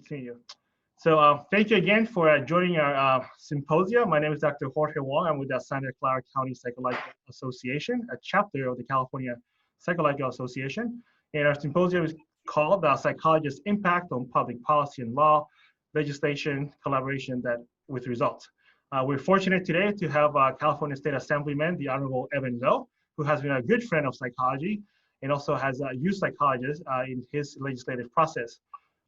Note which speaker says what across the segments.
Speaker 1: seeing you. So thank you again for joining our symposium. My name is Dr. Jorge Wong. I'm with the Santa Clara County Psychological Association, a chapter of the California Psychological Association. And our symposium is called the Psychologists' Impact on Public Policy and Law, Legislation, Collaboration with Results. We're fortunate today to have California State Assemblyman, the Honorable Evan Low, who has been a good friend of psychology and also has used psychologists in his legislative process.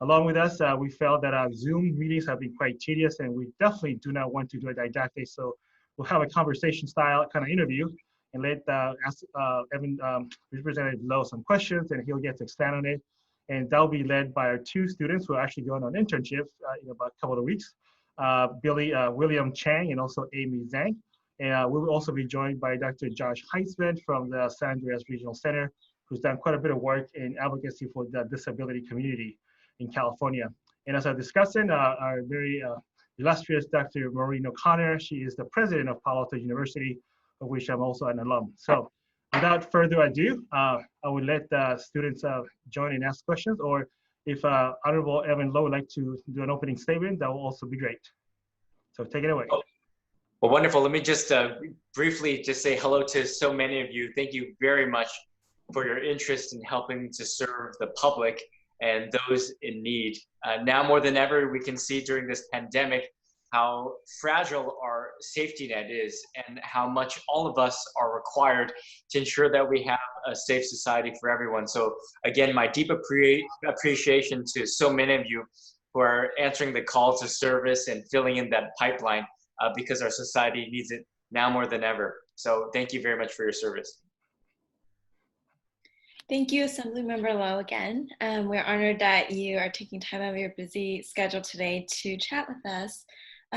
Speaker 1: Along with us, we felt that Zoom meetings have been quite tedious, and we definitely do not want to do a didactic. So we'll have a conversation style kind of interview and let ask Evan, Representative Low, some questions, and he'll get to expand on it. And that'll be led by our two students who are actually going on internships in about a couple of weeks, William Chang and also Amy Zhang. And we will also be joined by Dr. Josh Heisman from the San Andreas Regional Center, who's done quite a bit of work in advocacy for the disability community in California. And as a discussant, our very illustrious Dr. Maureen O'Connor, she is the president of Palo Alto University, of which I'm also an alum. So without further ado, I would let the students join and ask questions, or if Honorable Evan Low would like to do an opening statement, that will also be great. So take it away.
Speaker 2: Well, wonderful. Let me just briefly just say hello to so many of you. Thank you very much for your interest in helping to serve the public and those in need. Now more than ever, we can see during this pandemic how fragile our safety net is and how much all of us are required to ensure that we have a safe society for everyone. So again, my deep appreciation to so many of you who are answering the call to service and filling in that pipeline because our society needs it now more than ever. So thank you very much for your service.
Speaker 3: Thank you, Assemblymember Low, again. We're honored that you are taking time out of your busy schedule today to chat with us.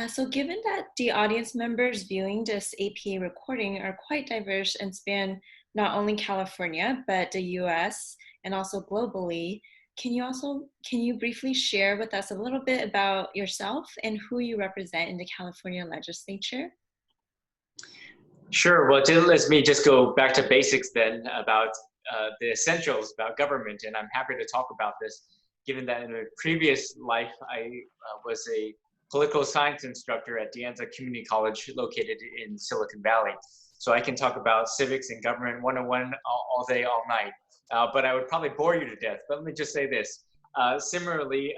Speaker 3: So given that the audience members viewing this APA recording are quite diverse and span not only California, but the US and also globally, can you briefly share with us a little bit about yourself and who you represent in the California legislature?
Speaker 2: Sure, well, let me just go back to basics then about the essentials about government, and I'm happy to talk about this, given that in a previous life, I was a political science instructor at De Anza Community College located in Silicon Valley. So I can talk about civics and government 101 all day, all night, but I would probably bore you to death. But let me just say this. Similarly,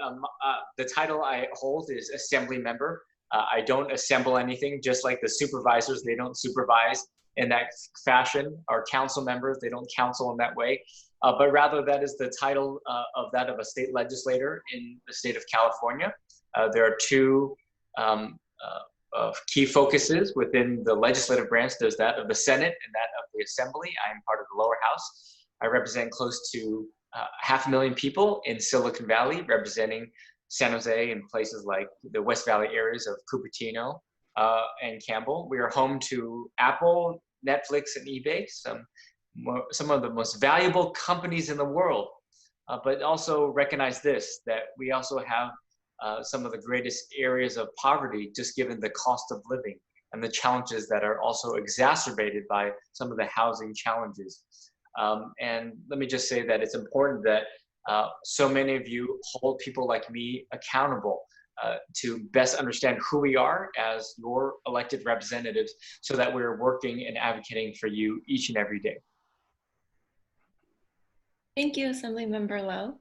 Speaker 2: the title I hold is Assembly Member. I don't assemble anything, just like the supervisors, they don't supervise in that fashion. Our council members, they don't counsel in that way, but rather that is the title of a state legislator in the state of California. There are two key focuses within the legislative branch. There's that of the Senate and that of the Assembly. I am part of the lower house. I represent close to 500,000 people in Silicon Valley, representing San Jose and places like the West Valley areas of Cupertino and Campbell. We are home to Apple, Netflix, and eBay, some of the most valuable companies in the world, but also recognize this, that we also have some of the greatest areas of poverty, just given the cost of living and the challenges that are also exacerbated by some of the housing challenges. And let me just say that it's important that so many of you hold people like me accountable to best understand who we are as your elected representatives so that we're working and advocating for you each and every day.
Speaker 3: Thank you, Assemblymember Low.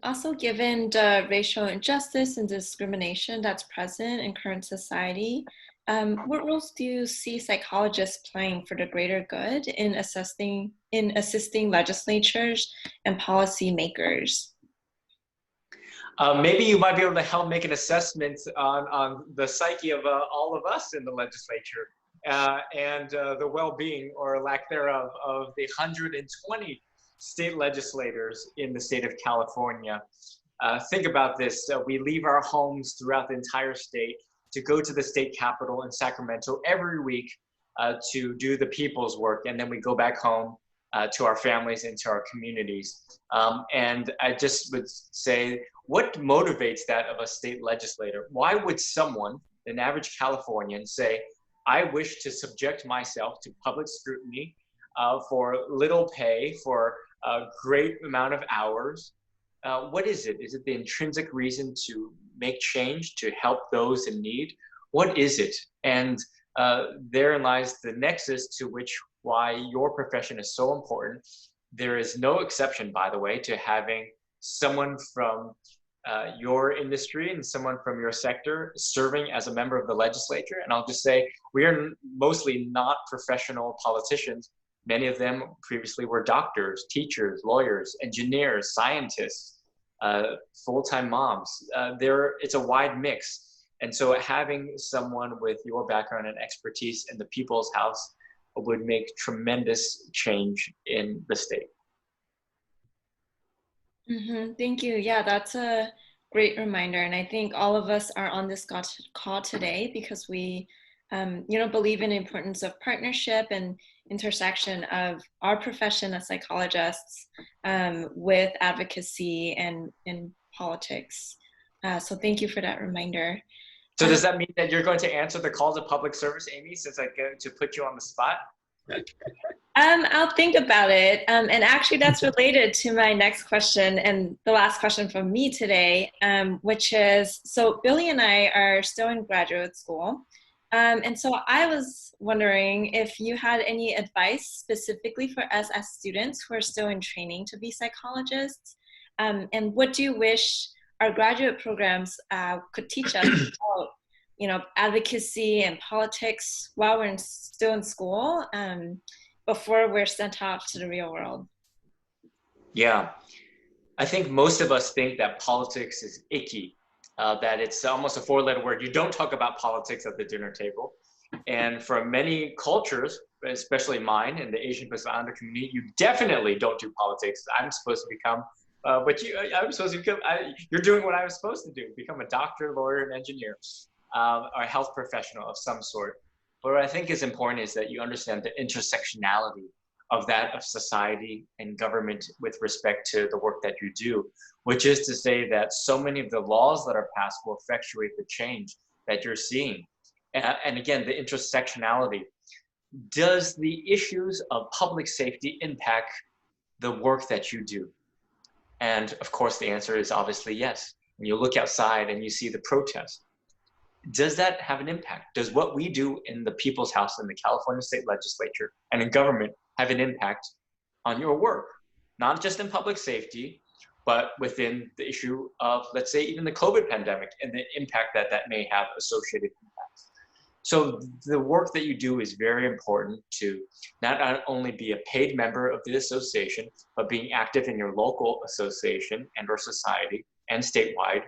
Speaker 3: Also, given the racial injustice and discrimination that's present in current society, what roles do you see psychologists playing for the greater good in assisting legislatures and policymakers?
Speaker 2: Maybe you might be able to help make an assessment on the psyche of all of us in the legislature and the well-being or lack thereof of the 120 state legislators in the state of California. Think about this. We leave our homes throughout the entire state to go to the state capitol in Sacramento every week to do the people's work, and then we go back home to our families and to our communities. And I just would say, what motivates that of a state legislator? Why would someone, an average Californian, say, I wish to subject myself to public scrutiny for little pay, for a great amount of hours, what is it? Is it the intrinsic reason to make change, to help those in need? What is it? And therein lies the nexus to which why your profession is so important. There is no exception, by the way, to having someone from your industry and someone from your sector serving as a member of the legislature. And I'll just say, we are mostly not professional politicians. Many of them previously were doctors, teachers, lawyers, engineers, scientists, full-time moms. It's a wide mix. And so having someone with your background and expertise in the People's House would make tremendous change in the state.
Speaker 3: Thank you. Yeah, that's a great reminder. And I think all of us are on this call today because we, believe in the importance of partnership and intersection of our profession as psychologists with advocacy and politics. So thank you for that reminder.
Speaker 2: So does that mean that you're going to answer the call to public service, Amy, since I'm going to put you on the spot?
Speaker 3: I'll think about it. And actually that's related to my next question and the last question from me today, which is, so Billy and I are still in graduate school. And so I was wondering if you had any advice specifically for us as students who are still in training to be psychologists. And what do you wish our graduate programs could teach us about, advocacy and politics while we're still in school, before we're sent off to the real world?
Speaker 2: Yeah, I think most of us think that politics is icky, that it's almost a four-letter word. You don't talk about politics at the dinner table. And for many cultures, especially mine and the Asian Pacific Islander community, you definitely don't do politics. I'm supposed to become you're doing what I was supposed to do, become a doctor, lawyer, and engineer, or a health professional of some sort. But what I think is important is that you understand the intersectionality of that of society and government with respect to the work that you do, which is to say that so many of the laws that are passed will effectuate the change that you're seeing. And again, the intersectionality. Does the issues of public safety impact the work that you do? And of course, the answer is obviously yes. When you look outside and you see the protest, does that have an impact? Does what we do in the People's House, in the California State Legislature, and in government have an impact on your work? Not just in public safety, but within the issue of, let's say, even the COVID pandemic and the impact that that may have associated impacts. So the work that you do is very important to not only be a paid member of the association, but being active in your local association and or society and statewide,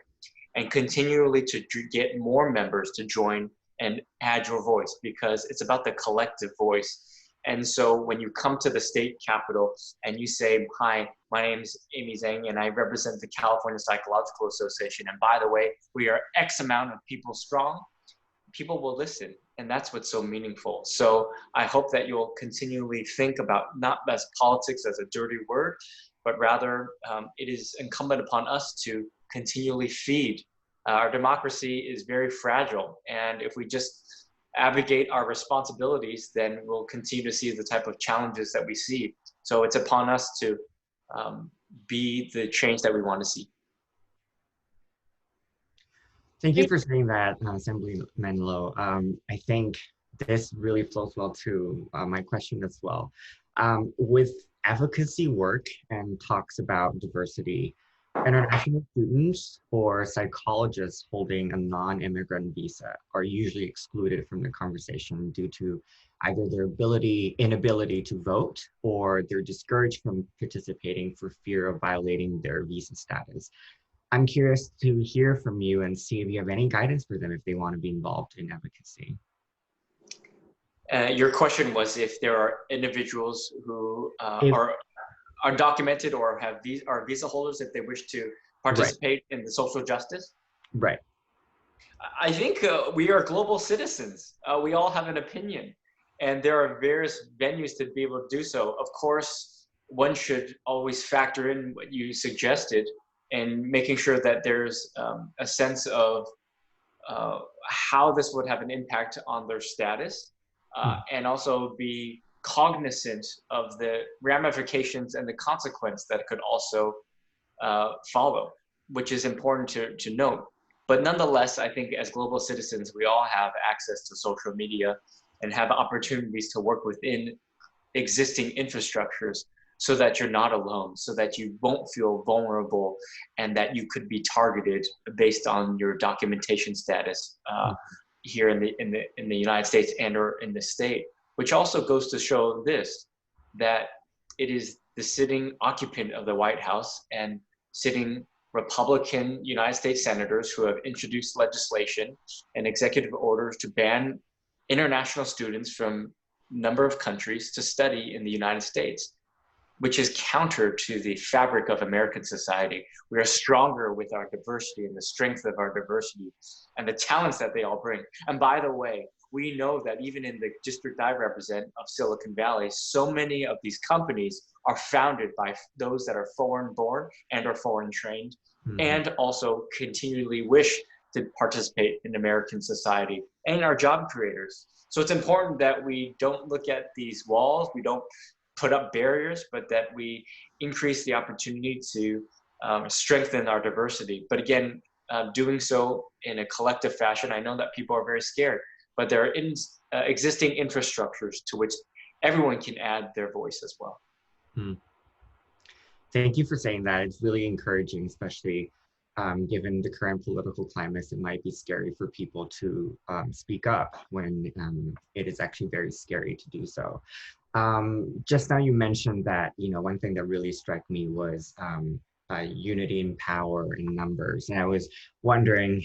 Speaker 2: and continually to get more members to join and add your voice, because it's about the collective voice. And so when you come to the state capitol and you say, hi, my name is Amy Zhang and I represent the California Psychological Association, and by the way, we are X amount of people strong, people will listen. And that's what's so meaningful. So I hope that you'll continually think about not as politics as a dirty word, but rather it is incumbent upon us to continually feed. Our democracy is very fragile. And if we just abdicate our responsibilities, then we'll continue to see the type of challenges that we see. So it's upon us to be the change that we want to see.
Speaker 4: Thank you for saying that, Assemblyman Low. I think this really flows well to my question as well. With advocacy work and talks about diversity, international students or psychologists holding a non-immigrant visa are usually excluded from the conversation due to either their inability to vote, or they're discouraged from participating for fear of violating their visa status. I'm curious to hear from you and see if you have any guidance for them if they want to be involved in advocacy.
Speaker 2: Your question was if there are individuals who are undocumented or are visa holders, if they wish to participate in the social justice?
Speaker 4: Right.
Speaker 2: I think we are global citizens. We all have an opinion, and there are various venues to be able to do so. Of course, one should always factor in what you suggested and making sure that there's a sense of how this would have an impact on their status, and also be cognizant of the ramifications and the consequence that could also follow, which is important to note. But nonetheless, I think as global citizens, we all have access to social media and have opportunities to work within existing infrastructures so that you're not alone, so that you won't feel vulnerable and that you could be targeted based on your documentation status here in the United States and or in the state, which also goes to show this, that it is the sitting occupant of the White House and sitting Republican United States senators who have introduced legislation and executive orders to ban international students from a number of countries to study in the United States, which is counter to the fabric of American society. We are stronger with our diversity and the strength of our diversity and the talents that they all bring. And by the way, we know that even in the district I represent of Silicon Valley, so many of these companies are founded by those that are foreign born and are foreign trained, and also continually wish to participate in American society and are job creators. So it's important that we don't look at these walls, we don't put up barriers, but that we increase the opportunity to strengthen our diversity. But again, doing so in a collective fashion, I know that people are very scared, but there are existing infrastructures to which everyone can add their voice as well.
Speaker 4: Thank you for saying that. It's really encouraging, especially given the current political climate. It might be scary for people to speak up when it is actually very scary to do so. Just now you mentioned that, one thing that really struck me was unity in power in numbers. And I was wondering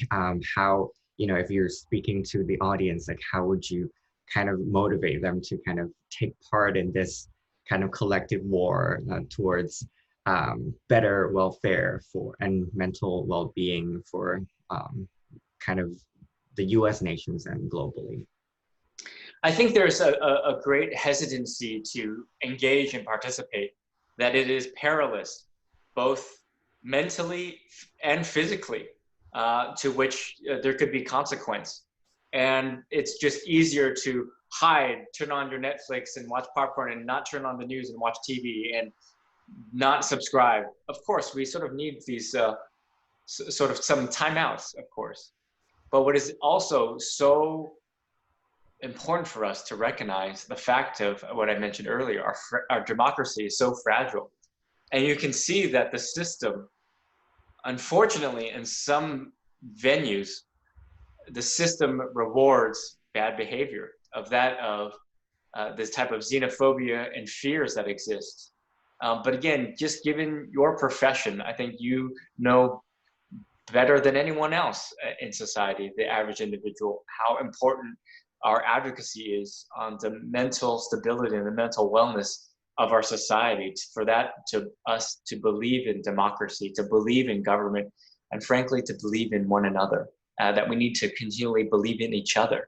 Speaker 4: how, if you're speaking to the audience, like how would you kind of motivate them to kind of take part in this kind of collective war towards better welfare and mental well-being for kind of the US nations and globally?
Speaker 2: I think there's a great hesitancy to engage and participate, that it is perilous, both mentally and physically, to which there could be consequence. And it's just easier to hide, turn on your Netflix and watch popcorn and not turn on the news and watch TV and not subscribe. Of course, we sort of need these sort of some timeouts, of course. But what is also so important for us to recognize the fact of what I mentioned earlier, our democracy is so fragile. And you can see that the system, unfortunately, in some venues, the system rewards bad behavior of this type of xenophobia and fears that exist. But again, just given your profession, I think you know better than anyone else in society, the average individual, how important our advocacy is on the mental stability and the mental wellness of our society, for that to us to believe in democracy, to believe in government, and frankly, to believe in one another, that we need to continually believe in each other.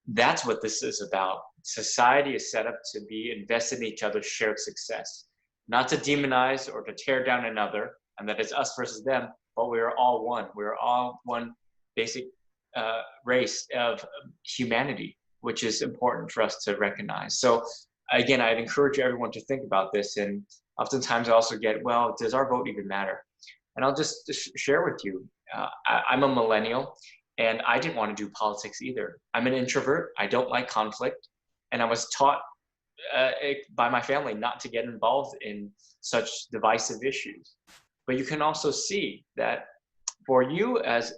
Speaker 2: That's what this is about. Society is set up to be invested in each other's shared success, not to demonize or to tear down another, and that it's us versus them, but we are all one. We're all one basic race of humanity, which is important for us to recognize. So again, I'd encourage everyone to think about this. And oftentimes I also get, well, does our vote even matter? And I'll just share with you, I'm a millennial and I didn't want to do politics either. I'm an introvert, I don't like conflict. And I was taught by my family not to get involved in such divisive issues. But you can also see that for you as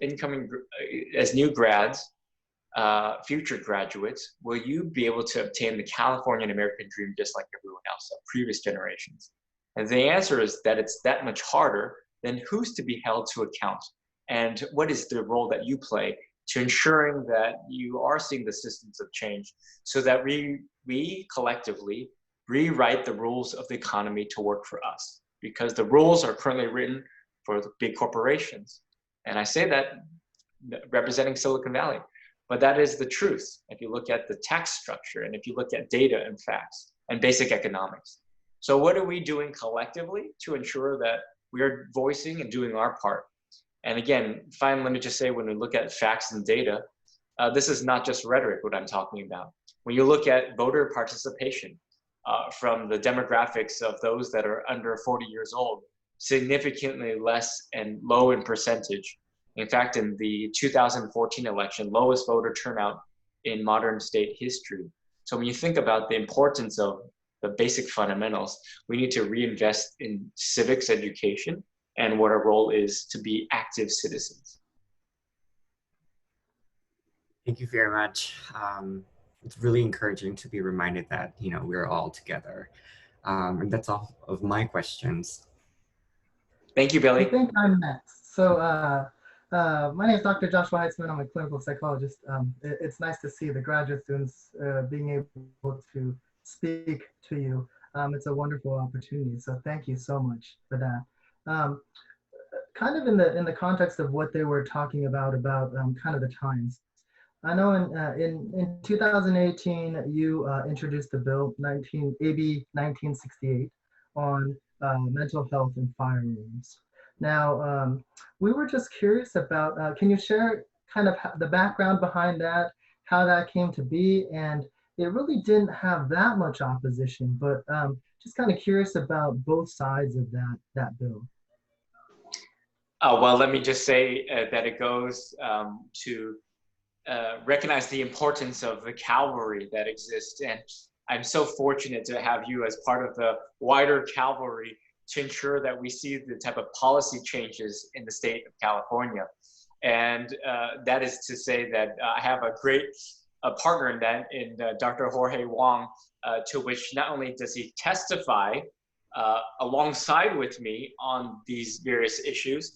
Speaker 2: new grads, future graduates, will you be able to obtain the California and American dream just like everyone else of previous generations? And the answer is that it's that much harder. Then who's to be held to account? And what is the role that you play to ensuring that you are seeing the systems of change so that we collectively rewrite the rules of the economy to work for us? Because the rules are currently written for the big corporations. And I say that representing Silicon Valley, but that is the truth. If you look at the tax structure and if you look at data and facts and basic economics. So what are we doing collectively to ensure that we are voicing and doing our part? And again, finally, let me just say, when we look at facts and data, this is not just rhetoric, what I'm talking about. When you look at voter participation from the demographics of those that are under 40 years old, significantly less and low in percentage. In fact, in the 2014 election, lowest voter turnout in modern state history. So when you think about the importance of the basic fundamentals, we need to reinvest in civics education and what our role is to be active citizens.
Speaker 4: Thank you very much. It's really encouraging to be reminded that, you know, we're all together. And that's all of my questions.
Speaker 2: Thank you, Billy.
Speaker 5: I think I'm next. So my name is Dr. Joshua Heitzman. I'm a clinical psychologist. It's nice to see the graduate students being able to speak to you. It's a wonderful opportunity. So thank you so much for that. Kind of in the context of what they were talking about kind of the times. I know in 2018, you introduced the bill AB 1968 on mental health in firearms. Now, we were just curious about, can you share kind of the background behind that, how that came to be? And it really didn't have that much opposition, but just kind of curious about both sides of that bill.
Speaker 2: Well, let me just say that it goes to recognize the importance of the cavalry that exists. And I'm so fortunate to have you as part of the wider cavalry to ensure that we see the type of policy changes in the state of California. And that is to say that I have a great partner in that, in Dr. Jorge Wong, to which not only does he testify alongside with me on these various issues,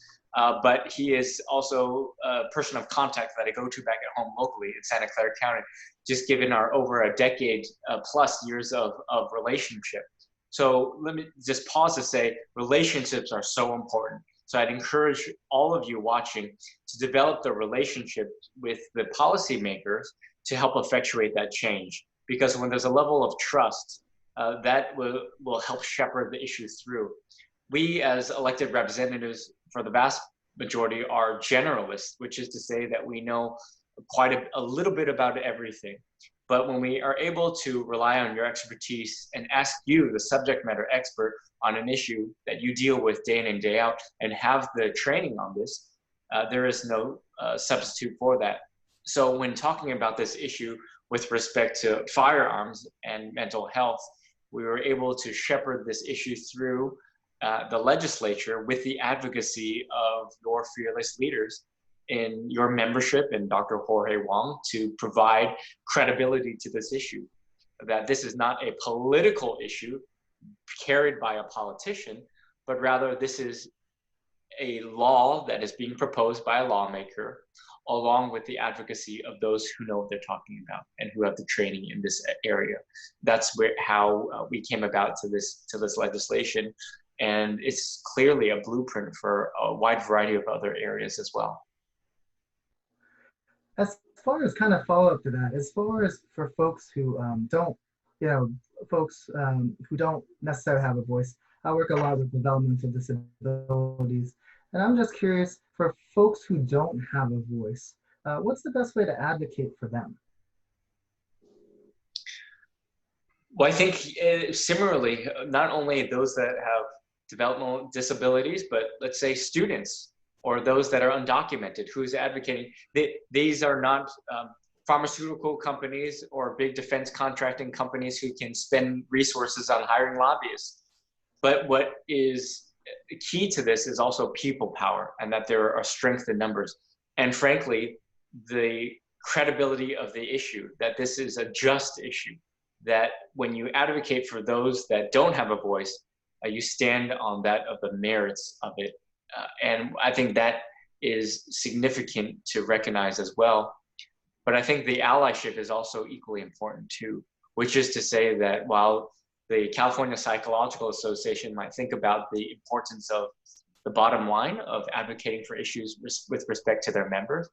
Speaker 2: but he is also a person of contact that I go to back at home locally in Santa Clara County, just given our over a decade plus years of relationship. So let me just pause to say relationships are so important. So I'd encourage all of you watching to develop the relationship with the policymakers to help effectuate that change. Because when there's a level of trust, that will help shepherd the issue through. We as elected representatives, for the vast majority, are generalists, which is to say that we know quite a little bit about everything. But when we are able to rely on your expertise and ask you, the subject matter expert, on an issue that you deal with day in and day out and have the training on this, there is no substitute for that. So when talking about this issue with respect to firearms and mental health, we were able to shepherd this issue through the legislature with the advocacy of your fearless leaders in your membership and Dr. Jorge Wong to provide credibility to this issue, that this is not a political issue carried by a politician, but rather this is a law that is being proposed by a lawmaker along with the advocacy of those who know what they're talking about and who have the training in this area. That's how we came about to this legislation. And it's clearly a blueprint for a wide variety of other areas as well.
Speaker 5: As far as kind of follow up to that, as far as for folks who don't, who don't necessarily have a voice, I work a lot with developmental disabilities. And I'm just curious, for folks who don't have a voice, what's the best way to advocate for them?
Speaker 2: Well, I think similarly, not only those that have developmental disabilities, but let's say students or those that are undocumented, who's advocating. These are not pharmaceutical companies or big defense contracting companies who can spend resources on hiring lobbyists. But what is key to this is also people power, and that there are strength in numbers. And frankly, the credibility of the issue, that this is a just issue, that when you advocate for those that don't have a voice, you stand on that of the merits of it. And I think that is significant to recognize as well. But I think the allyship is also equally important too, which is to say that while the California Psychological Association might think about the importance of the bottom line of advocating for issues with respect to their members,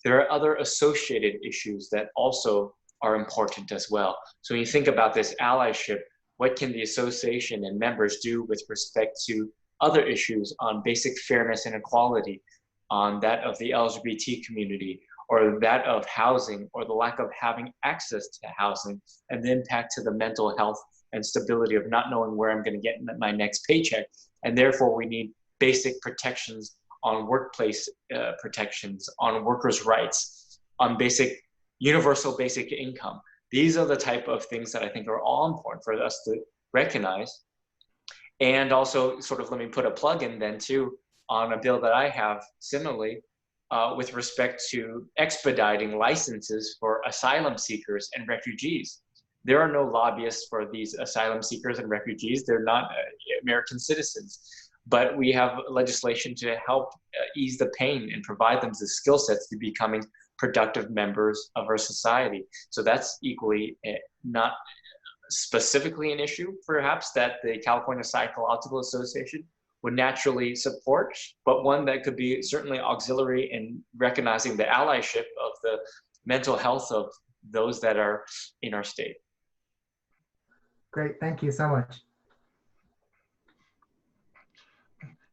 Speaker 2: there are other associated issues that also are important as well. So when you think about this allyship, what can the association and members do with respect to other issues on basic fairness and equality, on that of the LGBT community, or that of housing, or the lack of having access to housing, and the impact to the mental health and stability of not knowing where I'm going to get my next paycheck. And therefore, we need basic protections on workplace protections, on workers' rights, on universal basic income. These are the type of things that I think are all important for us to recognize. And also, sort of, let me put a plug in then too, on a bill that I have similarly, with respect to expediting licenses for asylum seekers and refugees. There are no lobbyists for these asylum seekers and refugees. They're not American citizens, but we have legislation to help ease the pain and provide them the skill sets to becoming productive members of our society. So that's equally not specifically an issue, perhaps, that the California Psychological Association would naturally support, but one that could be certainly auxiliary in recognizing the allyship of the mental health of those that are in our state.
Speaker 5: Great, thank you so much.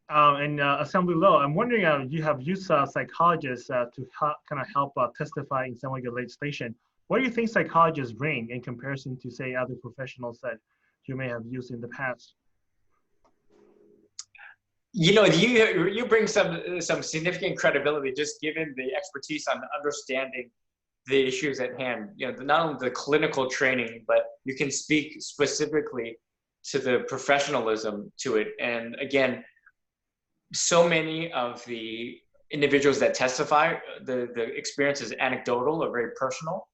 Speaker 1: Assembly Low, I'm wondering, you have used psychologists to kind of help testify in some of your legislation. What do you think psychologists bring in comparison to, say, other professionals that you may have used in the past?
Speaker 2: You know, you bring some significant credibility, just given the expertise on understanding the issues at hand. You know, not only the clinical training, but you can speak specifically to the professionalism to it. And again, so many of the individuals that testify, the experience is anecdotal or very personal.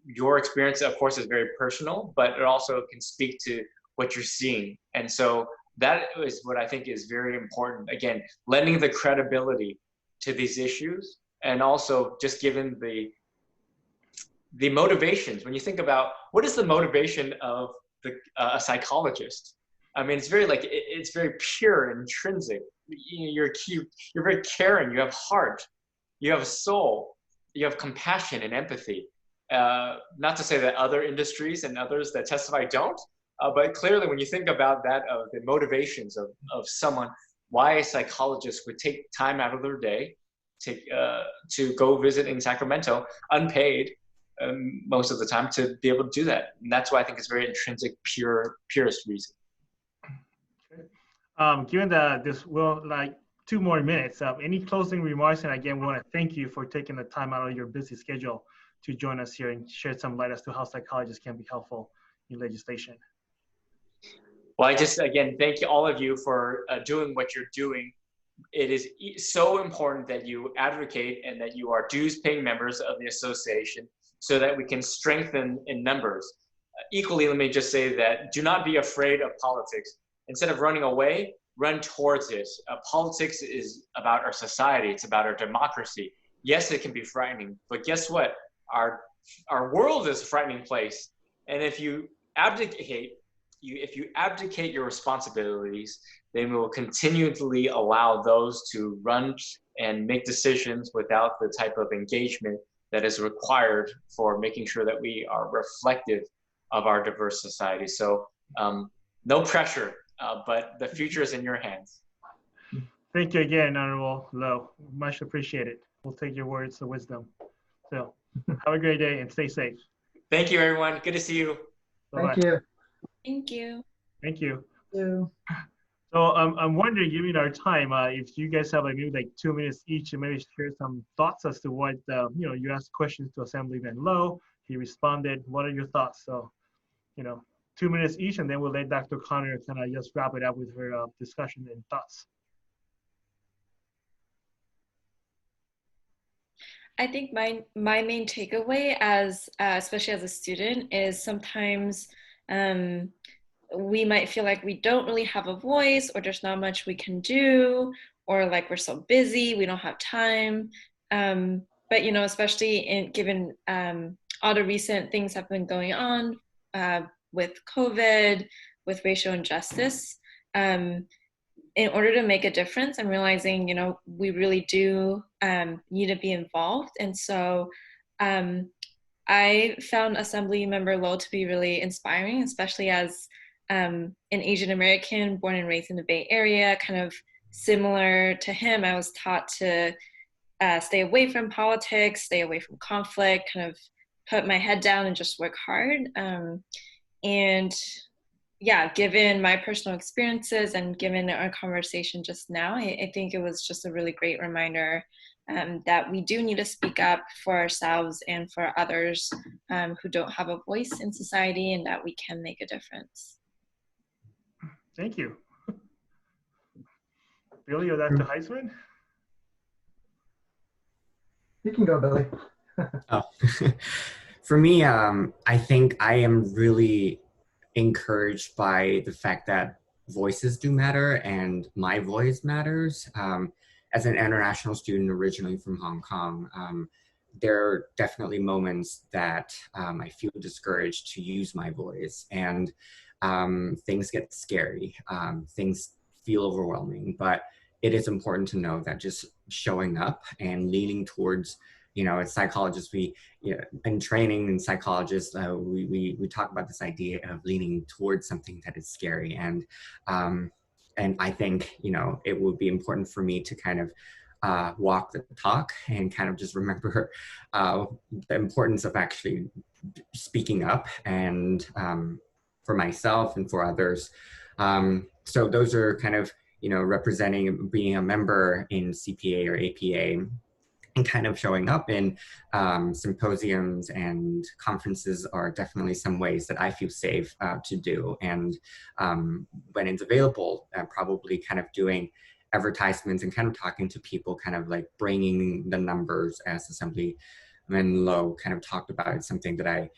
Speaker 2: Your experience, of course, is very personal, but it also can speak to what you're seeing. And so that is what I think is very important. Again, lending the credibility to these issues, and also just given the motivations. When you think about what is the motivation of a psychologist, I mean, it's very pure and intrinsic. You're very caring. You have heart. You have a soul. You have compassion and empathy. Not to say that other industries and others that testify don't, but clearly when you think about that, of the motivations of someone, why a psychologist would take time out of their day to go visit in Sacramento, unpaid most of the time, to be able to do that. And that's why I think it's very intrinsic, purest reason.
Speaker 1: Given that this will like 2 more minutes, any closing remarks? And again, we want to thank you for taking the time out of your busy schedule to join us here and shed some light as to how psychologists can be helpful in legislation.
Speaker 2: Well, I just, again, thank you, all of you, for doing what you're doing. It is so important that you advocate and that you are dues-paying members of the association so that we can strengthen in numbers. Equally, let me just say that do not be afraid of politics. Instead of running away, run towards it. Politics is about our society. It's about our democracy. Yes, it can be frightening, but guess what? Our world is a frightening place. And if you abdicate your responsibilities, then we will continually allow those to run and make decisions without the type of engagement that is required for making sure that we are reflective of our diverse society. So no pressure, but the future is in your hands.
Speaker 1: Thank you again, Honorable Low. Much appreciated. We'll take your words of wisdom. So have a great day and stay safe.
Speaker 2: Thank you, everyone. Good to see you.
Speaker 1: Bye-bye.
Speaker 5: Thank you.
Speaker 3: Thank you.
Speaker 1: Thank you.
Speaker 5: Thank you.
Speaker 1: So I'm wondering, given our time, if you guys have maybe like 2 minutes each, and maybe share some thoughts as to what you asked questions to Assemblyman Low. He responded. What are your thoughts? So 2 minutes each, and then we'll let Dr. Connor kind of just wrap it up with her discussion and thoughts.
Speaker 3: I think my main takeaway, especially as a student, is sometimes we might feel like we don't really have a voice, or there's not much we can do, or like we're so busy, we don't have time. But especially given all the recent things have been going on with COVID, with racial injustice, in order to make a difference, I'm realizing, we really do need to be involved. And so I found Assemblymember Low to be really inspiring, especially as an Asian American born and raised in the Bay Area. Kind of similar to him, I was taught to stay away from politics, stay away from conflict, kind of put my head down and just work hard. And yeah, given my personal experiences and given our conversation just now, I think it was just a really great reminder that we do need to speak up for ourselves and for others who don't have a voice in society, and that we can make a difference.
Speaker 1: Thank you. Billy or Dr. Heisman?
Speaker 5: You can go, Billy.
Speaker 4: Oh. For me, I think I am really encouraged by the fact that voices do matter and my voice matters. As an international student originally from Hong Kong, there are definitely moments that I feel discouraged to use my voice, and things get scary. Things feel overwhelming, but it is important to know that just showing up and leaning towards, as psychologists, in training in psychologists, we talk about this idea of leaning towards something that is scary. And I think, it would be important for me to kind of walk the talk and kind of just remember the importance of actually speaking up, and for myself and for others. So those are kind of, representing being a member in CPA or APA, and kind of showing up in symposiums and conferences are definitely some ways that I feel safe to do. And when it's available, probably kind of doing advertisements and kind of talking to people, kind of like bringing the numbers, as Assemblyman Low kind of talked about. It's something that I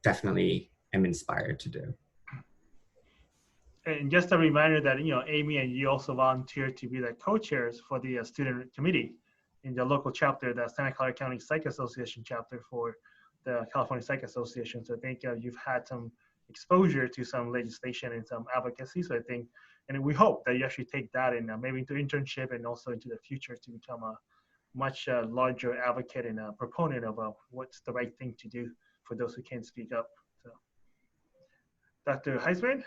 Speaker 4: definitely am inspired to do.
Speaker 1: And just a reminder that, Amy and you also volunteered to be the co-chairs for the student committee in the local chapter, the Santa Clara County Psych Association chapter for the California Psych Association. So I think you've had some exposure to some legislation and some advocacy. So I think, and we hope that you actually take that and maybe into internship and also into the future to become a much larger advocate and a proponent of what's the right thing to do for those who can't speak up. So, Dr. Heisman?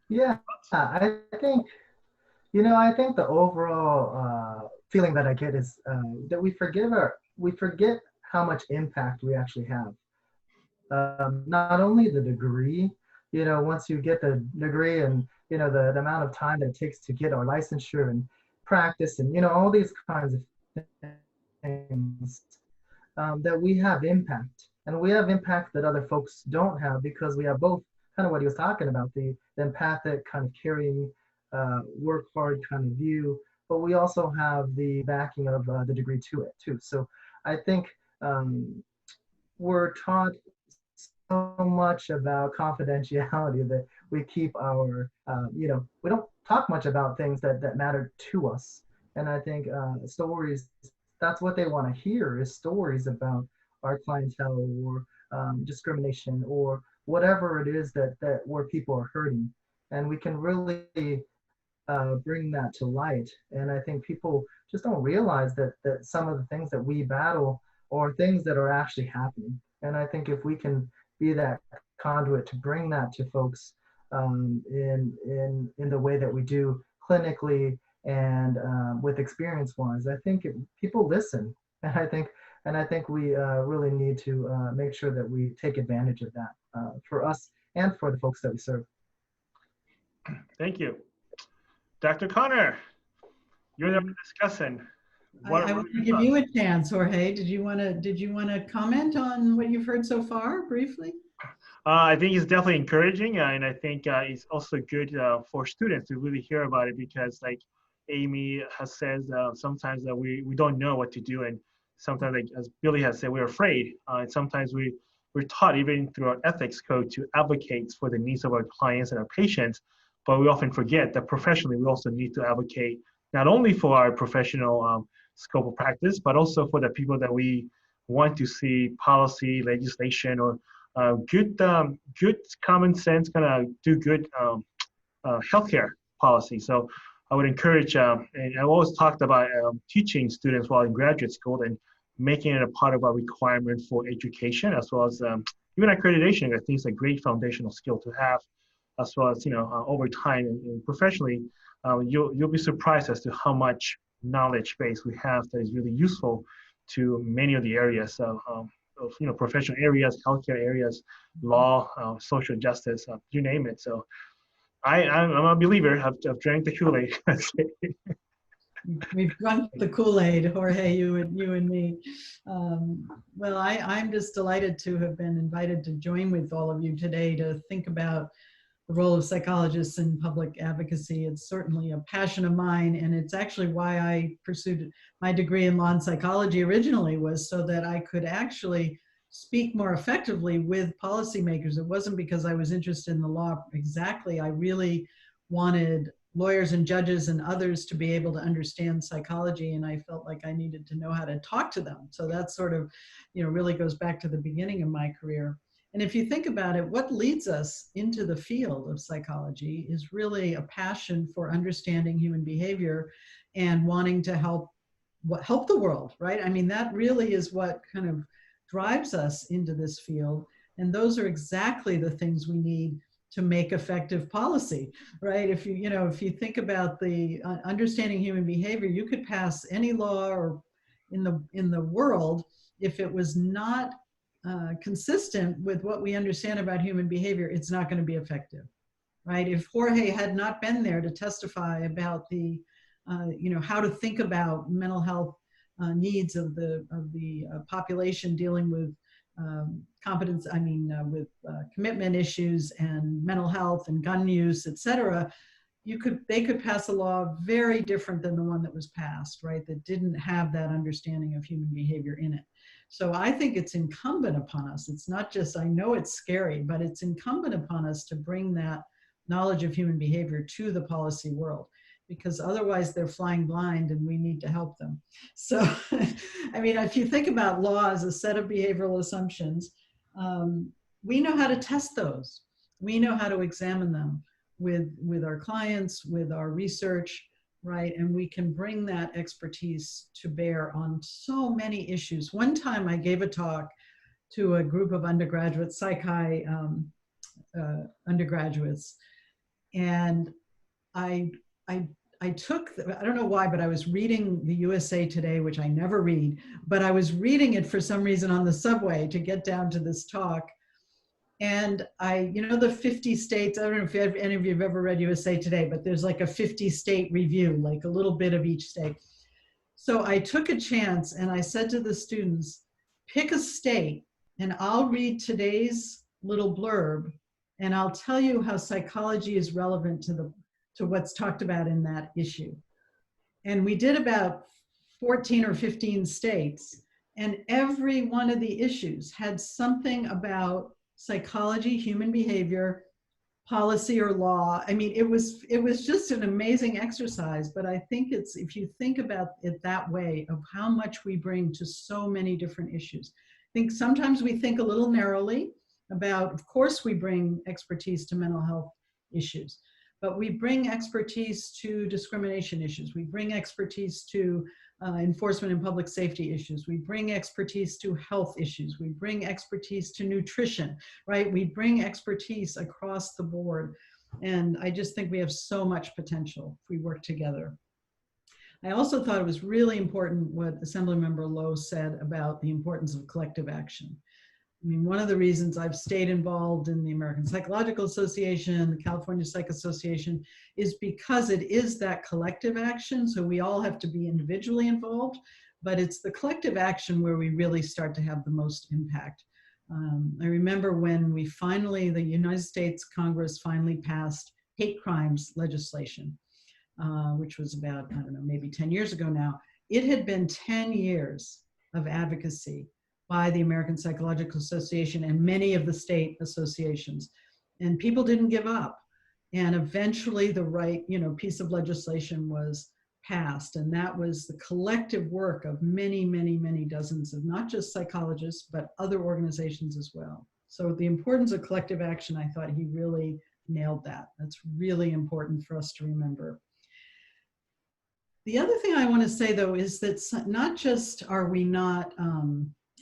Speaker 5: Yeah, I think, I think the overall feeling that I get is that we forget how much impact we actually have. Not only the degree, once you get the degree and, the amount of time that it takes to get our licensure and practice and, all these kinds of things, that we have impact. And we have impact that other folks don't have, because we have both kind of what he was talking about, the empathic kind of caring, work hard kind of view, but we also have the backing of the degree to it too. So I think we're taught so much about confidentiality that we keep our, we don't talk much about things that matter to us. And I think stories, that's what they want to hear, is stories about our clientele or discrimination or whatever it is that where people are hurting. And we can really bring that to light. And I think people just don't realize that some of the things that we battle are things that are actually happening. And I think if we can be that conduit to bring that to folks in the way that we do clinically and with experience-wise, I think people listen. And I think we really need to make sure that we take advantage of that for us and for the folks that we serve.
Speaker 1: Thank you. Dr. Connor, you're the discussing.
Speaker 6: I want to give you a chance, Jorge. Did you want to comment on what you've heard so far briefly?
Speaker 1: I think it's definitely encouraging, and I think it's also good for students to really hear about it, because like Amy has said, sometimes that we don't know what to do, and sometimes, like as Billy has said, we're afraid, and sometimes we're taught even through our ethics code to advocate for the needs of our clients and our patients, but we often forget that professionally we also need to advocate not only for our professional scope of practice, but also for the people that we want to see policy, legislation, or good common sense kind of do good healthcare policy. So I would encourage, and I've always talked about teaching students while in graduate school and making it a part of our requirement for education, as well as even accreditation. I think it's a great foundational skill to have, as well as over time and professionally, you'll be surprised as to how much knowledge base we have that is really useful to many of the areas of professional areas, healthcare areas, law, social justice, you name it. So I'm a believer. I've drank the Kool-Aid.
Speaker 6: We've drunk the Kool-Aid, Jorge, you and me. Well, I'm just delighted to have been invited to join with all of you today to think about the role of psychologists in public advocacy. It's certainly a passion of mine, and it's actually why I pursued my degree in law and psychology originally, was so that I could actually speak more effectively with policymakers. It wasn't because I was interested in the law exactly. I really wanted lawyers and judges and others to be able to understand psychology, and I felt like I needed to know how to talk to them. So that sort of, really goes back to the beginning of my career. And if you think about it, what leads us into the field of psychology is really a passion for understanding human behavior and wanting to help the world, right? I mean, that really is what kind of drives us into this field. And those are exactly the things we need to make effective policy, right? If you think about the understanding human behavior, you could pass any law or in the world, if it was not consistent with what we understand about human behavior, it's not going to be effective, right? If Jorge had not been there to testify about the, how to think about mental health needs of the population dealing with commitment issues and mental health and gun use, et cetera, they could pass a law very different than the one that was passed, right? That didn't have that understanding of human behavior in it. So I think it's incumbent upon us. It's not just, I know it's scary, but it's incumbent upon us to bring that knowledge of human behavior to the policy world, because otherwise they're flying blind and we need to help them. So, I mean, if you think about law as a set of behavioral assumptions, we know how to test those. We know how to examine them with our clients, with our research, right? And we can bring that expertise to bear on so many issues. One time I gave a talk to a group of undergraduate psychi undergraduates, and I took, I don't know why, but I was reading the USA Today, which I never read, but I was reading it for some reason on the subway to get down to this talk. And the 50 states, I don't know if any of you have ever read USA Today, but there's like a 50 state review, like a little bit of each state. So I took a chance and I said to the students, pick a state and I'll read today's little blurb and I'll tell you how psychology is relevant to what's talked about in that issue. And we did about 14 or 15 states, and every one of the issues had something about psychology, human behavior, policy, or law. I mean, it was just an amazing exercise, but I think if you think about it that way, of how much we bring to so many different issues. I think sometimes we think a little narrowly about, of course we bring expertise to mental health issues, but we bring expertise to discrimination issues. We bring expertise to enforcement and public safety issues. We bring expertise to health issues. We bring expertise to nutrition, right? We bring expertise across the board. And I just think we have so much potential if we work together. I also thought it was really important what Assemblymember Low said about the importance of collective action. I mean, one of the reasons I've stayed involved in the American Psychological Association, the California Psych Association, is because it is that collective action. So we all have to be individually involved, but it's the collective action where we really start to have the most impact. I remember when the United States Congress finally passed hate crimes legislation, which was about, I don't know, maybe 10 years ago now. It had been 10 years of advocacy by the American Psychological Association and many of the state associations. And people didn't give up. And eventually the right, piece of legislation was passed. And that was the collective work of many, many, many dozens of not just psychologists, but other organizations as well. So the importance of collective action, I thought he really nailed that. That's really important for us to remember. The other thing I want to say, though, is that not just are we not,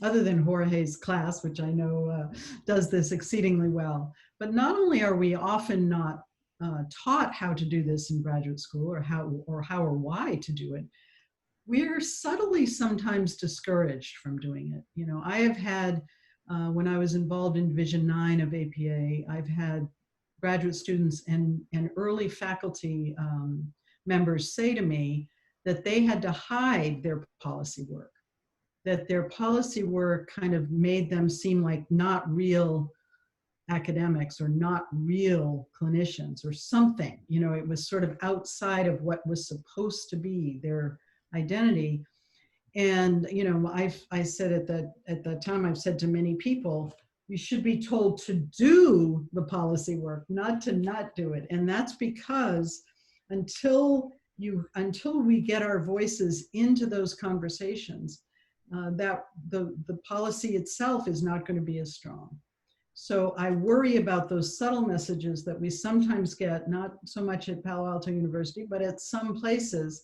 Speaker 6: other than Jorge's class, which I know does this exceedingly well, but not only are we often not taught how to do this in graduate school, or how or why to do it, we're subtly sometimes discouraged from doing it. You know, I have had, when I was involved in Division 9 of APA, I've had graduate students and early faculty members say to me that they had to hide their policy work, that their policy work kind of made them seem like not real academics or not real clinicians or something. You know, it was sort of outside of what was supposed to be their identity. And, you know, I said at that time, I've said to many people, you should be told to do the policy work, not to not do it. And that's because until we get our voices into those conversations, that the policy itself is not going to be as strong. So I worry about those subtle messages that we sometimes get, not so much at Palo Alto University, but at some places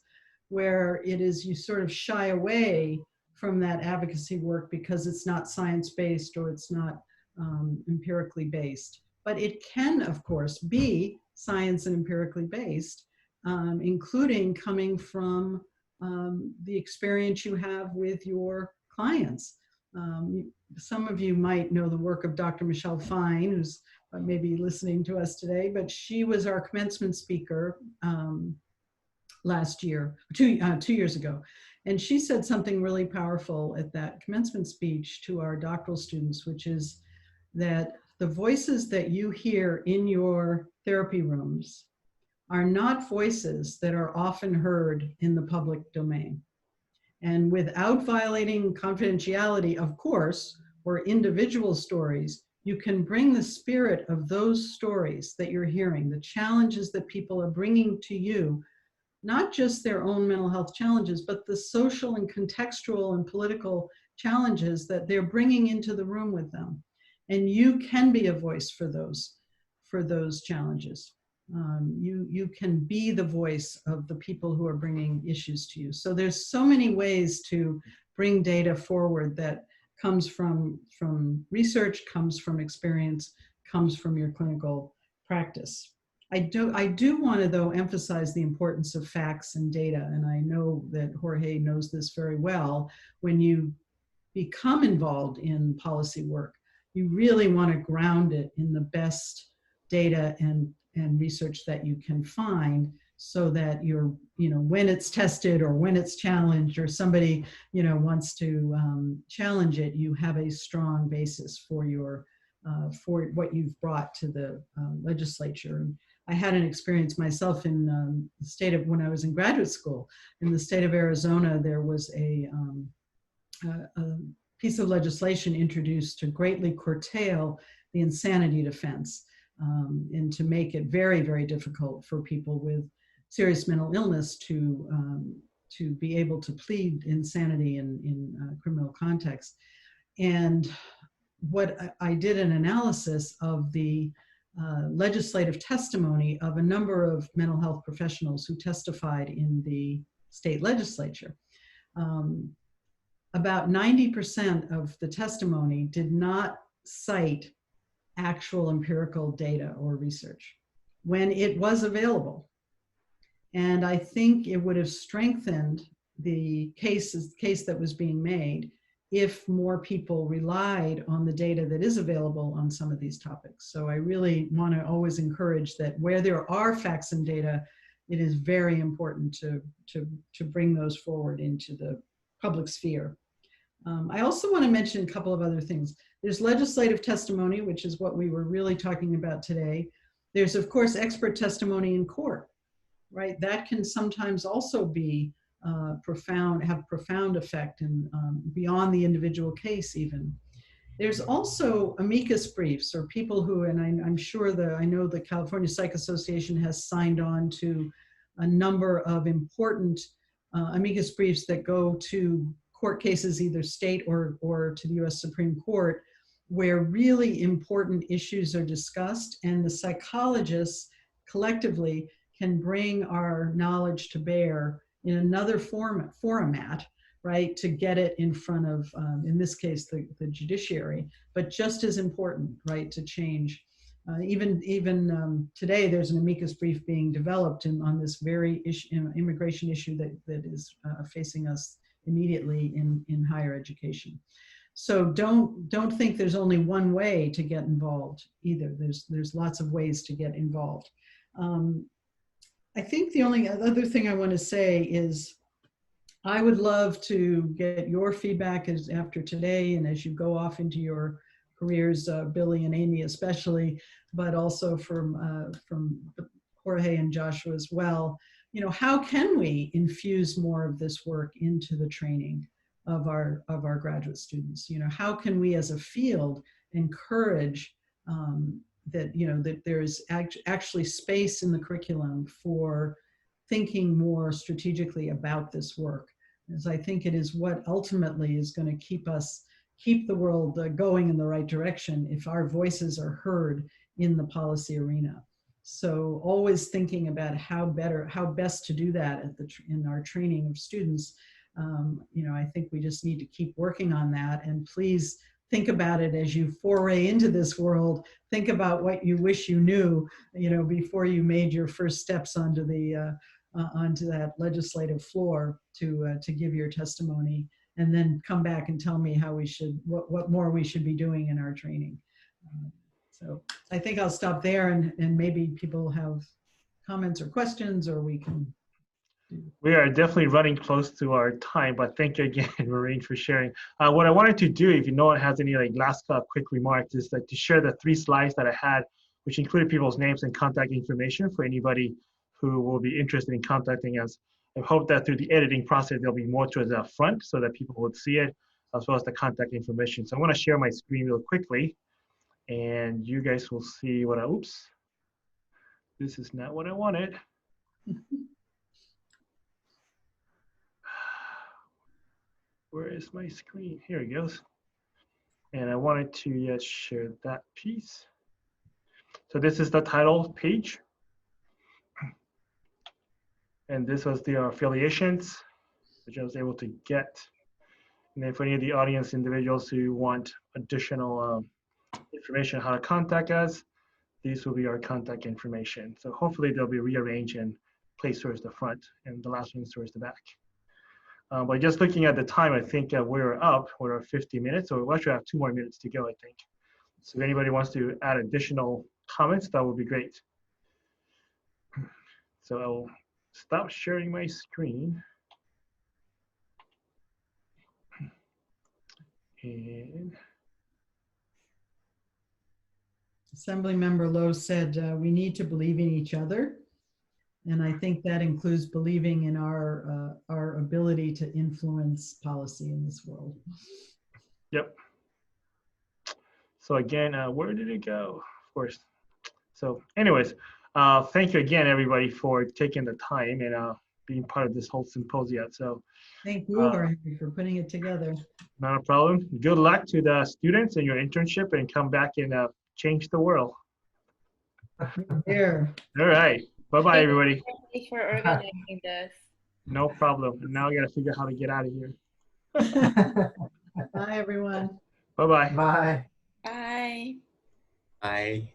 Speaker 6: where it is you sort of shy away from that advocacy work because it's not science-based or it's not empirically based. But it can, of course, be science and empirically based, including coming from the experience you have with your clients. Some of you might know the work of Dr. Michelle Fine, who's maybe listening to us today, but she was our commencement speaker last year, two years ago. And she said something really powerful at that commencement speech to our doctoral students, which is that the voices that you hear in your therapy rooms are not voices that are often heard in the public domain. And without violating confidentiality, of course, or individual stories, you can bring the spirit of those stories that you're hearing, the challenges that people are bringing to you, not just their own mental health challenges, but the social and contextual and political challenges that they're bringing into the room with them. And you can be a voice for those challenges. You can be the voice of the people who are bringing issues to you. So there's so many ways to bring data forward that comes from research, comes from experience, comes from your clinical practice. I do want to, though, emphasize the importance of facts and data, and I know that Jorge knows this very well. When you become involved in policy work, you really want to ground it in the best data and research that you can find, so that you're, you know, when it's tested or when it's challenged or somebody, you know, wants to challenge it, you have a strong basis for your for what you've brought to the legislature. I had an experience myself in the state of, when I was in graduate school, in the state of Arizona, there was a piece of legislation introduced to greatly curtail the insanity defense, and to make it very, very difficult for people with serious mental illness to be able to plead insanity in criminal context. And what I did an analysis of the legislative testimony of a number of mental health professionals who testified in the state legislature. About 90% of the testimony did not cite actual empirical data or research when it was available. And I think it would have strengthened the case that was being made if more people relied on the data that is available on some of these topics. So I really want to always encourage that where there are facts and data, it is very important to bring those forward into the public sphere. I also want to mention a couple of other things. There's legislative testimony, which is what we were really talking about today. There's, of course, expert testimony in court, right? That can sometimes also be have profound effect and beyond the individual case even. There's also amicus briefs, or people who, and I'm sure I know the California Psych Association has signed on to a number of important amicus briefs that go to court cases, either state or to the US Supreme Court, where really important issues are discussed, and the psychologists collectively can bring our knowledge to bear in another format, right, to get it in front of, in this case, the judiciary, but just as important, right, to change Even today, there's an amicus brief being developed on this very issue, immigration issue that is facing us immediately in higher education. So don't think there's only one way to get involved either. There's lots of ways to get involved. I think the only other thing I want to say is I would love to get your feedback as after today and as you go off into your careers, Billy and Amy especially, but also from Jorge and Joshua as well. You know, how can we infuse more of this work into the training of our graduate students? You know, how can we as a field encourage that, you know, that there's actually space in the curriculum for thinking more strategically about this work, as I think it is what ultimately is going to keep the world going in the right direction if our voices are heard in the policy arena. So always thinking about how best to do that in our training of students. You know, I think we just need to keep working on that, and please think about it as you foray into this world. Think about what you wish you knew, you know, before you made your first steps onto that legislative floor to give your testimony, and then come back and tell me how what more we should be doing in our training. So I think I'll stop there, and maybe people have comments or questions, or we can.
Speaker 1: We are definitely running close to our time, but thank you again, Maureen, for sharing. What I wanted to do, if no one has any last quick remarks, is to share the 3 slides that I had, which included people's names and contact information for anybody who will be interested in contacting us. I hope that through the editing process, there'll be more towards the front so that people would see it, as well as the contact information. So I'm going to share my screen real quickly, and you guys will see what oops, this is not what I wanted. Where is my screen? Here it goes. And I wanted to share that piece. So this is the title page. And this was the affiliations, which I was able to get. And then for any of the audience individuals who want additional information on how to contact us, these will be our contact information. So hopefully they'll be rearranged and placed towards the front, and the last one towards the back. But just looking at the time, I think we're up. We're at 50 minutes, so we actually have 2 more minutes to go, I think. So if anybody wants to add additional comments, that would be great. So I'll stop sharing my screen. And
Speaker 6: Assemblymember Lowe said we need to believe in each other. And I think that includes believing in our ability to influence policy in this world.
Speaker 1: Yep. So again, where did it go? Of course. So anyways, thank you again, everybody, for taking the time and being part of this whole symposium. So
Speaker 6: thank you, Jorge, for putting it together.
Speaker 1: Not a problem. Good luck to the students in your internship, and come back and change the world.
Speaker 6: Here.
Speaker 1: All right. Bye-bye, everybody.
Speaker 3: Thank you for organizing this.
Speaker 1: No problem. And now I got to figure out how to get out of here.
Speaker 6: Bye, everyone.
Speaker 1: Bye-bye.
Speaker 5: Bye.
Speaker 3: Bye.
Speaker 4: Bye.